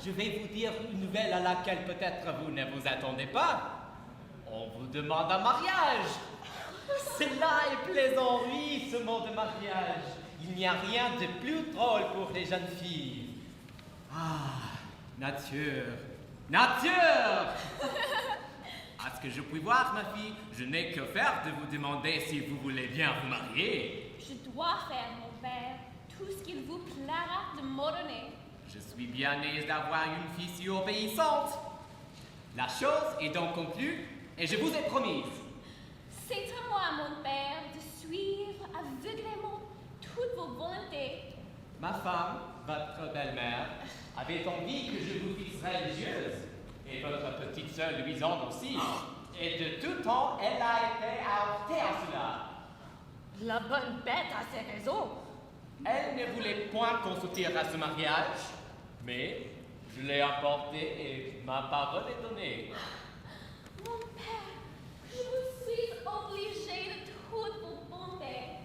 je vais vous dire une nouvelle à laquelle peut-être vous ne vous attendez pas. On vous demande un mariage. Cela est plaisant, oui, ce mot de mariage. Il n'y a rien de plus drôle pour les jeunes filles. Ah, nature, nature! À ce que je puis voir, ma fille, je n'ai que faire de vous demander si vous voulez bien vous marier. Je dois faire, mon père, tout ce qu'il vous plaira de m'ordonner. Je suis bien aise d'avoir une fille si obéissante. La chose est donc conclue et je vous ai promise. C'est à moi, mon père, de suivre aveuglément toutes vos volontés. Ma femme, votre belle-mère, avait envie que je vous fixe religieuse. Et votre petite sœur Louisande aussi. Et de tout temps, elle a été heurtée à cela. La bonne bête a ses raisons. Elle ne voulait point consentir à ce mariage, mais je l'ai apporté et ma parole est donnée. Mon père, je vous suis obligée de toutes vos bontés.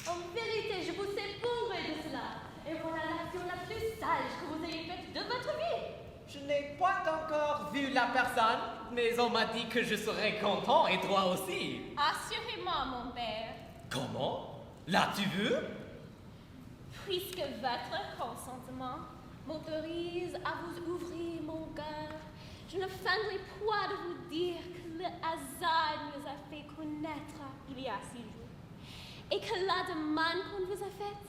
En vérité, je vous sais bourrée de cela. Et voilà l'action la plus sage que vous ayez faite de votre vie. Je n'ai point encore vu la personne, mais on m'a dit que je serais content et toi aussi. Assurément, mon père. Comment? L'as-tu vu? Puisque votre consentement m'autorise à vous ouvrir mon cœur, je ne feindrai point de vous dire que le hasard nous a fait connaître il y a 6 jours, et que la demande qu'on vous a faite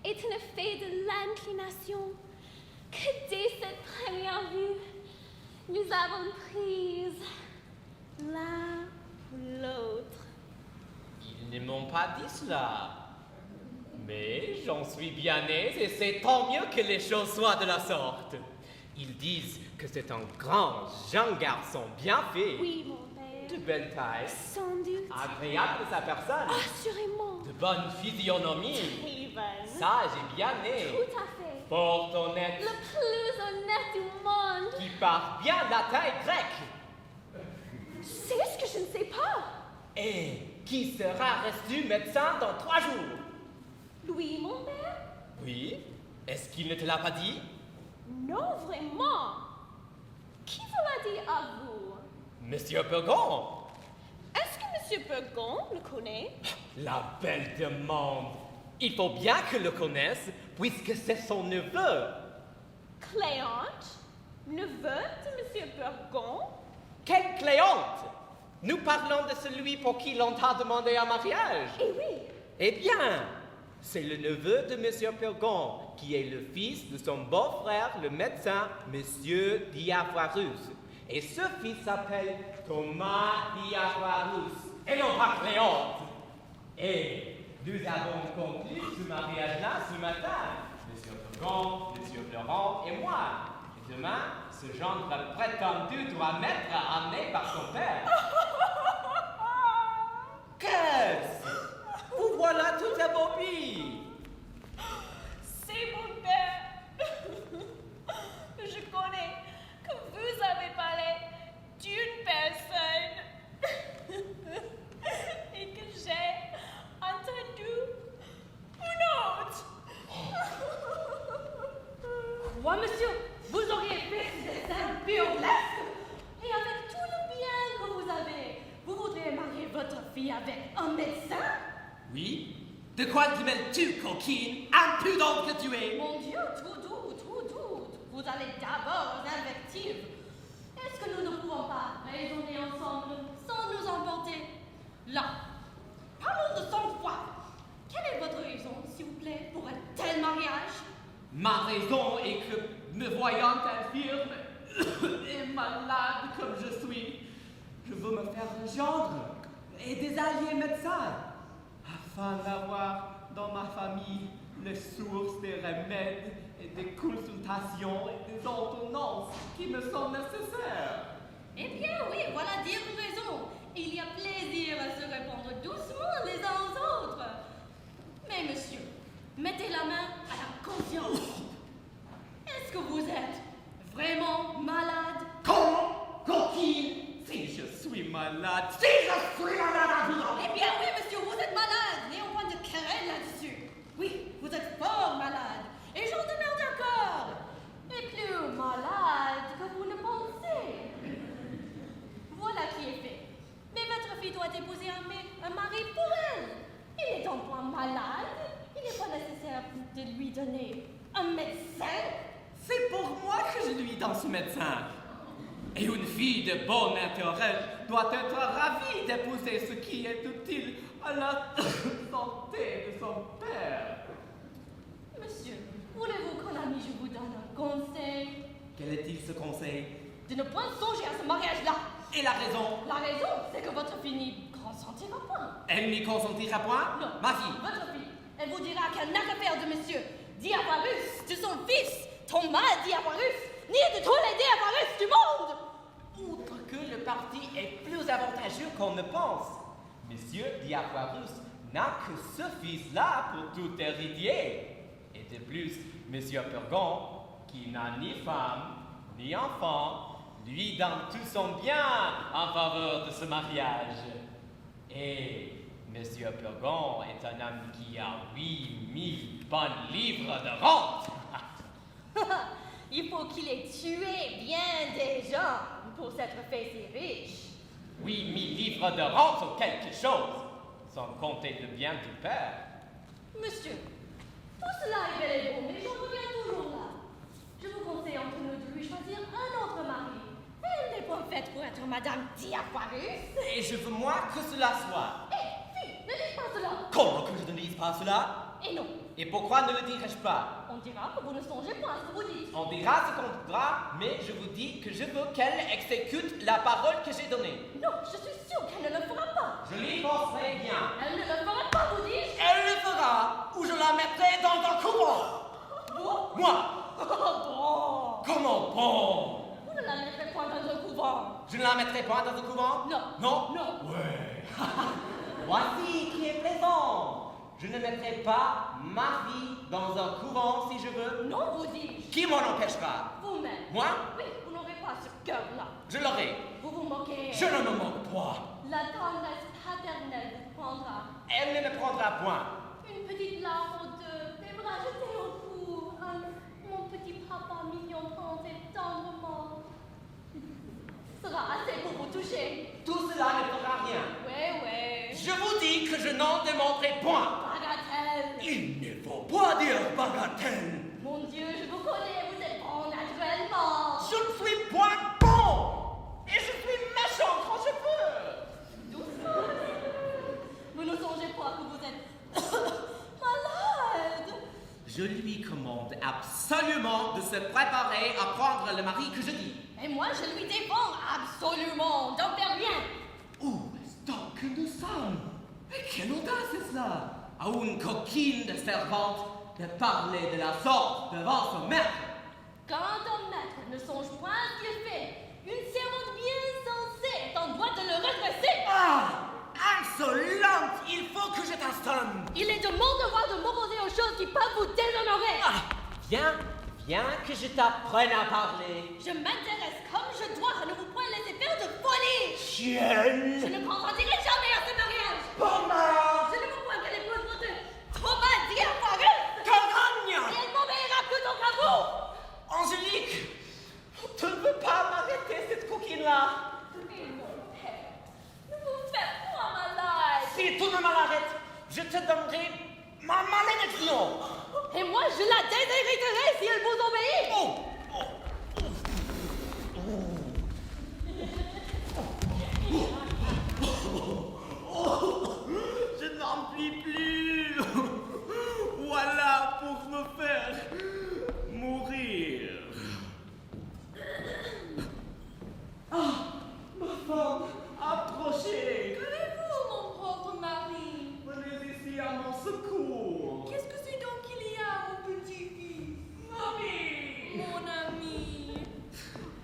est un effet de l'inclination que dès cette première vue, nous avons prise l'un ou l'autre. Ils ne m'ont pas dit cela. Mais j'en suis bien aise et c'est tant mieux que les choses soient de la sorte. Ils disent que c'est un grand, jeune garçon bien fait, Oui, mon père. de belle taille, Sans doute. agréable de sa personne, Assurément. de bonne physionomie, Évan. sage et bien né, Tout à fait. fort honnête, Le plus honnête du monde. qui parle bien latin et grec, C'est ce que je ne sais pas. et qui sera reçu médecin dans 3 jours. Louis, mon père? Oui? Est-ce qu'il ne te l'a pas dit? Non, vraiment. Qui vous l'a dit à vous? Monsieur Burgon. Est-ce que Monsieur Burgon le connaît? La belle demande. Il faut bien que le connaisse, puisque c'est son neveu. Cléante? Neveu de Monsieur Burgon? Quelle Cléante! Nous parlons de celui pour qui l'on t'a demandé un mariage. Eh oui. Eh bien, c'est le neveu de Monsieur Burgon, qui est le fils de son beau-frère, le médecin, Monsieur Diafoirus. Et ce fils s'appelle Thomas Diafoirus, et non pas Cléante. Et nous avons conclu ce mariage-là ce matin, Monsieur Burgon, Monsieur Florent et moi. Et demain, ce gendre prétendu doit m'être amené par son père. Qu'est-ce? Vous voilà tout abobie. C'est mon père. Je connais que vous avez parlé d'une personne et que j'ai entendu une autre. Quoi, monsieur? Vous auriez fait ces dessin burlesque? Et avec tout le bien que vous avez, vous voudriez marier votre fille avec un médecin? Oui? De quoi te mêles-tu, coquine? Impudente que tu es! Mon Dieu, tout doute. Vous allez d'abord aux invectives. Est-ce que nous ne pouvons pas raisonner ensemble sans nous emporter? Là, parlons de sang-froid. Quelle est votre raison, s'il vous plaît, pour un tel mariage? Ma raison est que, me voyant infirme et malade comme je suis, je veux me faire un gendre et des alliés médecins, afin d'avoir dans ma famille les sources des remèdes et des consultations et des ordonnances qui me sont nécessaires. Eh bien, oui, voilà dire raison. Il y a plaisir à se répondre doucement les uns aux autres. Mais monsieur, mettez la main à la conscience. Est-ce que vous êtes vraiment malade? Comment, coquine? Si je suis malade, Eh bien, oui, monsieur, vous êtes malade. N'ayons point de querelle là-dessus. Oui, vous êtes fort malade. Et j'en demeure d'accord. C'est pour moi que je lui donne ce médecin. Et une fille de bon intérêt doit être ravie d'épouser ce qui est utile à la santé de son père. Monsieur, voulez-vous qu'en ami je vous donne un conseil? Quel est-il ce conseil? De ne point songer à ce mariage-là. Et la raison? La raison, c'est que votre fille n'y consentira point. Elle n'y consentira point? Non. Ma fille. Votre fille, elle vous dira qu'elle n'a qu'à faire de monsieur Diafoirus, de son fils, Thomas Diafoirus, ni de tous les Diafoirus du monde. Outre que le parti est plus avantageux qu'on ne pense, Monsieur Diafoirus n'a que ce fils-là pour tout héritier. Et de plus, Monsieur Purgon, qui n'a ni femme, ni enfant, lui donne tout son bien en faveur de ce mariage. Et Monsieur Purgon est un homme qui a 8000 bonnes livres de rente. Il faut qu'il ait tué bien des gens pour s'être fait si riche. 8000 livres de rente sont quelque chose, sans compter le bien du père. Monsieur, tout cela est bel et bon, mais j'en reviens toujours là. Je vous conseille entre nous de lui choisir un autre mari. Elle n'est pas faite pour être Madame Diafoirus. Et je veux moi que cela soit. Fi, ne dites pas cela. Comment que je ne dise pas cela? Et non, Et pourquoi ne le dirais-je pas? on dira que vous ne songez pas à ce que vous dites. On dira ce qu'on voudra, mais je vous dis que je veux qu'elle exécute la parole que j'ai donnée. Non, je suis sûre qu'elle ne le fera pas. Je l'y penserai bien. Elle ne le fera pas, vous dis-je. Elle le fera, ou je la mettrai dans un couvent. Vous Moi, Oh, bon. comment bon? Vous ne la mettrez point dans un couvent. Je ne la mettrai point dans un couvent? Non. Non? Non. Ouais. Voici qui est plaisant. Je ne mettrai pas ma fille dans un couvent si je veux. Non, vous dis-je. Qui m'en empêchera? Vous-même. Moi? Oui, vous n'aurez pas ce cœur-là. Je l'aurai. Vous vous moquez. Je ne me moque pas. La tendresse paternelle vous prendra. Elle ne me prendra point. Une petite larme aux deux, les bras jetés au cou. Mon petit papa mignon prendrait tendrement. Sera assez pour vous toucher. Tout cela ne fera rien. Ouais. Je vous dis que je n'en demanderai point. Bagatelle. Il ne faut pas dire bagatelle. Mon Dieu, je vous connais, vous êtes bon naturellement. Je ne suis point bon. Et je suis méchant quand je peux. Doucement. Vous ne songez pas que vous êtes malade. Je lui commande absolument de se préparer à prendre le mari que je dis. Et moi, je lui défends absolument d'en faire rien. Où est-ce donc que nous sommes? Et quelle audace est cela? À une coquine de servante de parler de la sorte devant son maître. Quand un maître ne songe point à ce qu'il fait, une servante bien sensée est en droit de le redresser. Ah! Insolente! Il faut que je t'assomme! Il est de mon devoir de m'opposer aux choses qui peuvent vous déshonorer. Viens que je t'apprenne à parler. Je m'intéresse comme je dois à ne vous point laisser faire de folie. Chienne! Je ne consentirai jamais à ce mariage. Pomma! Je ne vous point qu'elle épouse votre Thomas Diafoirus. Carogne! Et elle m'obéira plutôt qu'à vous. Angélique! Tu ne veux pas m'arrêter cette coquine-là? Et mon père, ne vous faites point malade. Si tu ne m'arrêtes, je te donnerai ma malédiction! Et moi, je la déshériterai si elle vous obéit. Je n'en puis plus! Voilà pour me faire mourir. Ah, ma femme, approchez! Qu'avez-vous, mon pauvre mari? Venez ici à mon secours! Qu'est-ce que c'est donc qu'il y a, mon petit-fils? Mamie! Mon ami.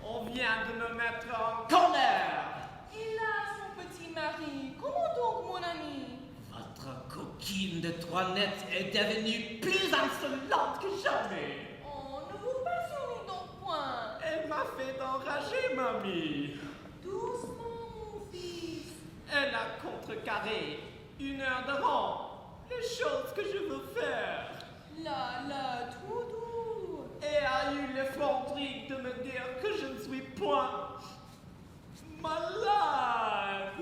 On vient de me mettre en colère! Hélas, mon petit mari. Comment donc, mon ami? Votre coquine de 3 nets est devenue plus insolente que jamais! Oh, ne vous passionnez donc point. Elle m'a fait enrager, mamie! Doucement, mon fils. Elle a contrecarré 1 heure de rang les choses que je veux faire Là, tout doux. et a eu l'effronterie de me dire que je ne suis point malade.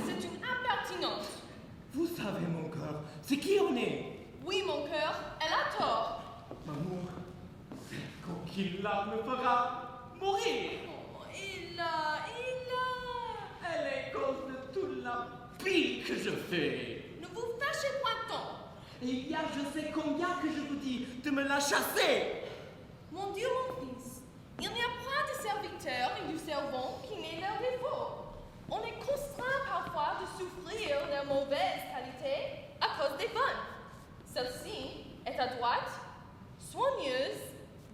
C'est une impertinence. Vous savez, mon cœur, c'est qui on est. Oui, mon cœur, elle a tort. Ma Mamour, cette coquine-là me fera mourir. Oh, Ella. Elle est cause de toute la pile que je fais. Ne vous fâchez point tant. Et il y a je sais combien que je vous dis de me la chasser. Mon Dieu, mon fils, il n'y a point de serviteur et de servant qui n'ait leur défaut. On est contraint parfois de souffrir de mauvaises qualités à cause des bonnes. Celle-ci est adroite, soigneuse,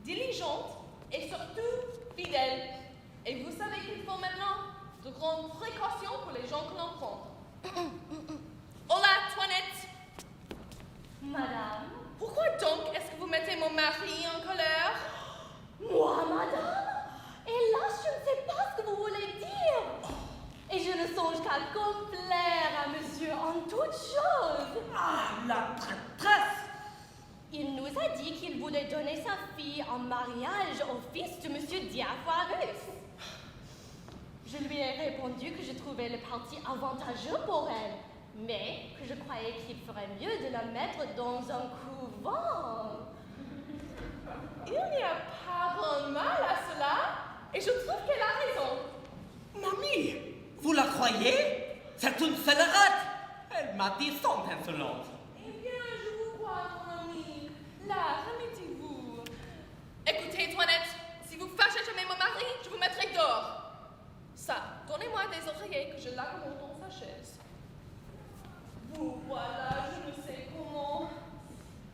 diligente et surtout fidèle. Et vous savez qu'il faut maintenant de grandes précautions pour les gens que l'on prend. Hola, Toinette. Madame? Pourquoi donc est-ce que vous mettez mon mari en colère? Moi, madame? Hélas, je ne sais pas ce que vous voulez dire. Et je ne songe qu'à complaire à monsieur en toutes choses. Ah, la traîtresse! Il nous a dit qu'il voulait donner sa fille en mariage au fils de monsieur Diafoirus. Je lui ai répondu que je trouvais le parti avantageux pour elle, mais que je croyais qu'il ferait mieux de la mettre dans un couvent. Il n'y a pas grand mal à cela, et je trouve qu'elle a raison. Mamie, vous la croyez? C'est une scélérate. Elle m'a dit sans insolente. Eh bien, je vous crois, mon ami. Là, remettez-vous. Écoutez, Toinette, si vous fâchez jamais mon mari, je vous mettrai dehors. Ça, donnez-moi des oreillers que je l'accommode dans sa chaise. Vous voilà, je ne sais comment.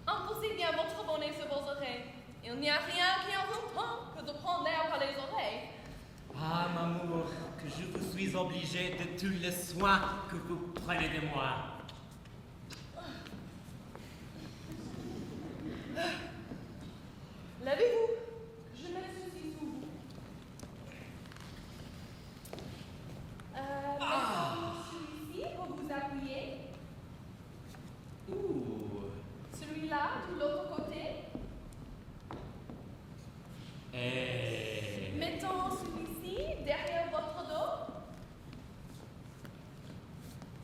Imposez bien votre bonnet sur vos oreilles. Il n'y a rien qui en vaut tant que de prendre l'air par les oreilles. Ah, Mamour, que je vous suis obligé de tous les soins que vous prenez de moi. Lavez-vous. Je mets ceci sous vous. Mettons celui-ci pour vous appuyer. Ouh. Celui-là, de l'autre côté. Mettons celui-ci derrière votre dos.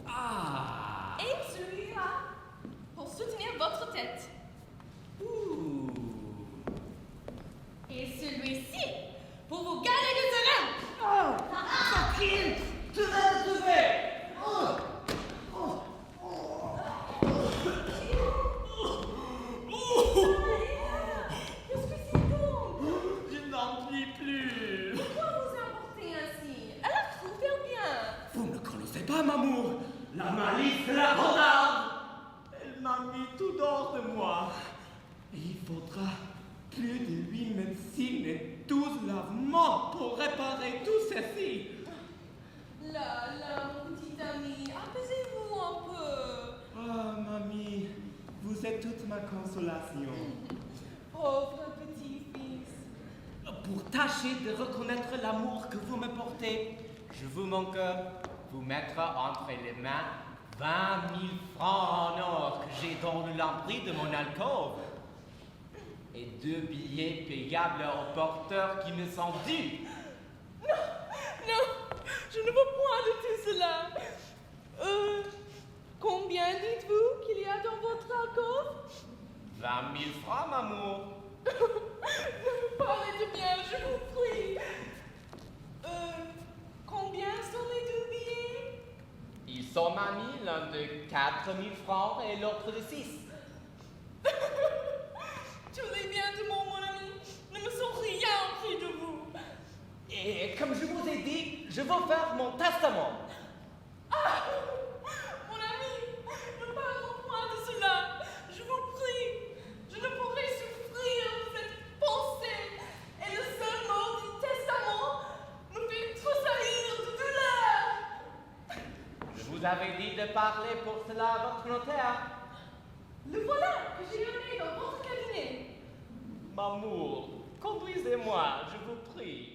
Ah. Et celui-là pour soutenir votre tête. Ouh. Et celui-ci pour vous garder du terrain. Oh, tranquille, tu vas te lever. Qu'est-ce que c'est donc? Je n'en puis plus. Pourquoi vous emportez ainsi? Elle a trouvé bien. Vous ne connaissez pas, Mamour. La malice de la renarde. Elle m'a mis tout hors de moi. Et il faudra plus de 8 médecines et 12 lavements pour réparer tout ceci. Là, mon petit ami, apaisez-vous un peu. Ah, mamie, vous êtes toute ma consolation. Pauvre petit-fils. Pour tâcher de reconnaître l'amour que vous me portez, je veux mon cœur vous mettre entre les mains 20 000 francs en or que j'ai dans le lambris de mon alcôve et 2 billets payables au porteur qui me sont dus. Non, je ne veux point de tout cela. Combien dites-vous qu'il y a dans votre alcôve? 20 000 francs, Mamour. Ne me parlez de bien, je vous prie. Combien sont les 2 billets? Ils sont, mamie, l'un de 4 000 francs et l'autre de 6. Tous les biens de mon ami ne me sont rien au prix de vous. Et comme je vous ai dit, je veux faire mon testament. Ah! Mon ami, ne parlons point de cela. Je vous prie. Je ne pourrai souffrir de cette pensée. Et le seul mot du testament me fait tressaillir de douleur. Je vous avais dit de parler pour cela à votre notaire. Le voilà que j'ai amené dans votre cabinet. Mamour, conduisez-moi, je vous prie.